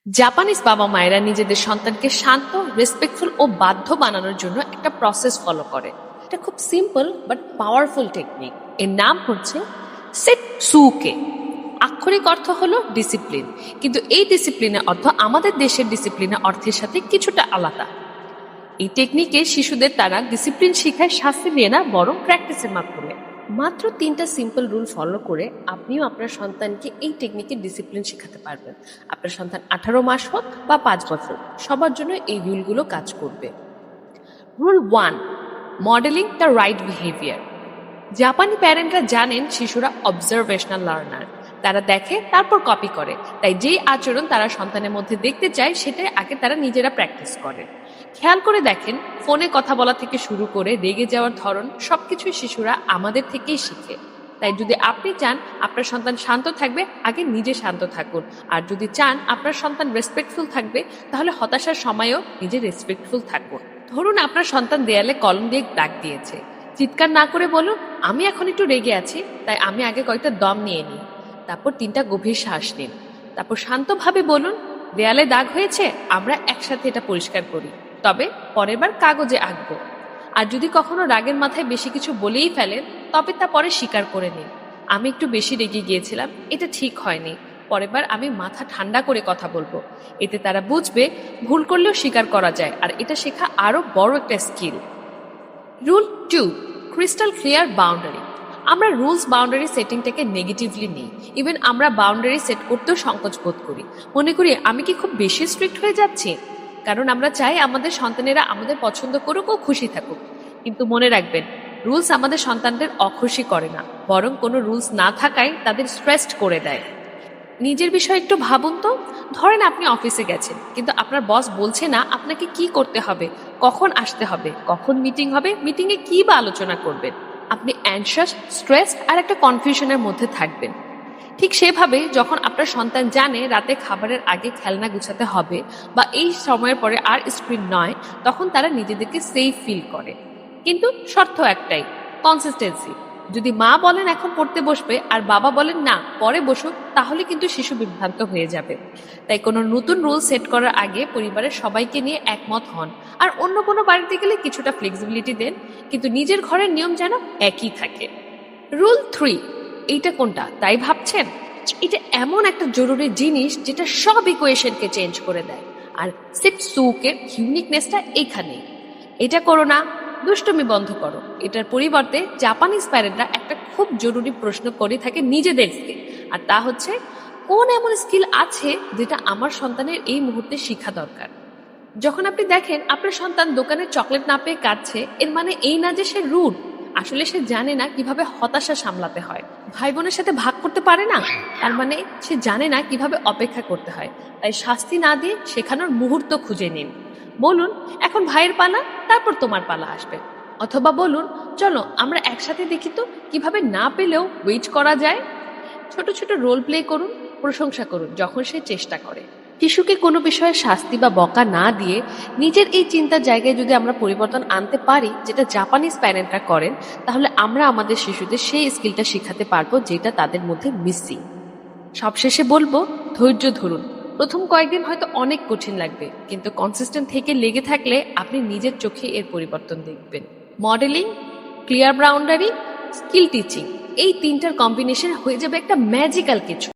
Japanese বাবা মায়েরা নিজেদের সন্তানকে শান্ত, রেসপেক্টফুল ও বাধ্য বানানোর জন্য একটা প্রসেস ফলো করে। এটা খুব সিম্পল বাট পাওয়ারফুল টেকনিক। এর নাম হচ্ছে সেটসুকে। আক্ষরিক অর্থ হলো ডিসিপ্লিন, কিন্তু এই ডিসিপ্লিনের অর্থ আমাদের দেশের ডিসিপ্লিনের অর্থের সাথে কিছুটা আলাদা। এই টেকনিকে শিশুদের তারা ডিসিপ্লিন শিখায় শাস্তি দিয়ে না, বরং প্র্যাকটিসের মাধ্যমে। মাত্র 3টা সিম্পল রুল ফলো করে আপনিও আপনার সন্তানকে এই টেকনিকে ডিসিপ্লিন শেখাতে পারবেন। আপনার সন্তান 18 মাস হোক বা 5 বছর, সবার জন্য এই রুলগুলো কাজ করবে। Rule 1, modelling the right behaviour. জাপানি প্যারেন্টরা জানেন শিশুরা অবজারভেশনাল লার্নার। তারা দেখে তারপর কপি করে, তাই যেই আচরণ তারা সন্তানের মধ্যে দেখতে চায় সেটাই আগে তারা নিজেরা প্র্যাকটিস করে। খেয়াল করে দেখেন, ফোনে কথা বলা থেকে শুরু করে রেগে যাওয়ার ধরন সবকিছুই শিশুরা আমাদের থেকেই শিখে। তাই যদি আপনি চান আপনার সন্তান শান্ত থাকবে, আগে নিজে শান্ত থাকুন। আর যদি চান আপনার সন্তান রেসপেক্টফুল থাকবে, তাহলে হতাশার সময়েও নিজে রেসপেক্টফুল থাকুন। ধরুন আপনার সন্তান দেয়ালে কলম দিয়ে দাগ দিয়েছে। চিৎকার না করে বলুন, আমি এখন একটু রেগে আছি, তাই আমি আগে কয়েকটা দম নিয়ে নিই। তারপর 3টা গভীর শ্বাস নিন। তারপর শান্তভাবে বলুন, দেয়ালে দাগ হয়েছে, আমরা একসাথে এটা পরিষ্কার করি, তবে পরের বার কাগজে আঁকবো। আর যদি কখনো রাগের মাথায় বেশি কিছু বলেই ফেলেন, তবে তা পরে স্বীকার করে নিন, আমি একটু বেশি রেগে গিয়েছিলাম, এটা ঠিক হয়নি, পরের বার আমি মাথা ঠান্ডা করে কথা বলবো। এতে তারা বুঝবে ভুল করলেও স্বীকার করা যায়, আর এটা শেখা আরো বড় একটা skill. Rule 2, crystal clear boundary. আমরা রুলস বাউন্ডারি সেটিংটাকে নেগেটিভলি নিই। ইভেন আমরা বাউন্ডারি সেট করতেও সংকোচ বোধ করি, মনে করি আমি কি খুব বেশি স্ট্রিক্ট হয়ে যাচ্ছি। কারণ আমরা চাই আমাদের সন্তানেরা আমাদের পছন্দ করুক ও খুশি থাকুক। কিন্তু মনে রাখবেন, রুলস আমাদের সন্তানদের অখুশি করে না, বরং কোনো রুলস না থাকায় তাদের স্ট্রেসড করে দেয়। নিজের বিষয়ে একটু ভাবুন তো। ধরেন আপনি অফিসে গেছেন, কিন্তু আপনার বস বলছে না আপনাকে কি করতে হবে, কখন আসতে হবে, কখন মিটিং হবে, মিটিংয়ে কি বা আলোচনা করবেন। আপনি অ্যানশাস, স্ট্রেস আর একটা কনফিউশনের মধ্যে থাকবেন। ঠিক সেভাবে যখন আপনার সন্তান জানে রাতে খাবারের আগে খেলনা গুছাতে হবে বা এই সময়ের পরে আর স্ক্রিন নয়, তখন তারা নিজেদেরকে সেফ ফিল করে। কিন্তু শর্ত একটাই, কনসিস্টেন্সি। যদি মা বলেন এখন পড়তে বসবে আর বাবা বলেন না পরে বসুক, তাহলে কিন্তু শিশু বিভ্রান্ত হয়ে যাবে। তাই কোনো নতুন রুল সেট করার আগে পরিবারের সবাইকে নিয়ে একমত হন। আর অন্য কোনো বাড়িতে গেলে কিছুটা ফ্লেক্সিবিলিটি দেন, কিন্তু নিজের ঘরের নিয়ম যেন একই থাকে। রুল 3, এইটা কোনটা তাই ভাবছেন? এটা এমন একটা জরুরি জিনিস যেটা সব ইকুয়েশনকে চেঞ্জ করে দেয়। আর সেটসুকের ইউনিকনেসটা এখানেই। এটা করো না, দুষ্টুমি বন্ধ করো। এটার পরিবর্তে জাপানিজ প্যারেন্টরা একটা খুব জরুরি প্রশ্ন করে থাকে নিজেদেরকে, আর তা হচ্ছে, কোন এমন স্কিল আছে যেটা আমার সন্তানের এই মুহূর্তে শিখা দরকার। যখন আপনি দেখেন আপনার সন্তান দোকানে চকলেট না পেয়ে কাঁদছে, এর মানে এই না যে সে রুড, আসলে সে জানে না কিভাবে হতাশা সামলাতে হয়। ভাই বোনের সাথে ভাগ করতে পারে না, তার মানে সে জানে না কিভাবে অপেক্ষা করতে হয়। তাই শাস্তি না দিয়ে শেখানোর মুহূর্ত খুঁজে নিন। বলুন, এখন ভাইয়ের পালা, তারপর তোমার পালা আসবে। অথবা বলুন, চলো আমরা একসাথে দেখি তো কিভাবে না পেলেও ওয়েট করা যায়। ছোট ছোট রোল প্লে করুন, প্রশংসা করুন যখন সে চেষ্টা করে। শিশুকে কোনো বিষয়ে শাস্তি বা বকা না দিয়ে নিজের এই চিন্তার জায়গায় যদি আমরা পরিবর্তন আনতে পারি, যেটা জাপানিজ প্যারেন্টরা করেন, তাহলে আমরা আমাদের শিশুদের সেই স্কিলটা শেখাতে পারবো যেটা তাদের মধ্যে মিসিং। সবশেষে বলবো, ধৈর্য ধরুন। প্রথম কয়েকদিন হয়তো অনেক কঠিন লাগবে, কিন্তু কনসিস্টেন্ট থেকে লেগে থাকলে আপনি নিজের চোখে এর পরিবর্তন দেখবেন। Modelling, clear boundary, skill teaching, এই 3টার কম্বিনেশন হয়ে যাবে একটা ম্যাজিক্যাল কিছু।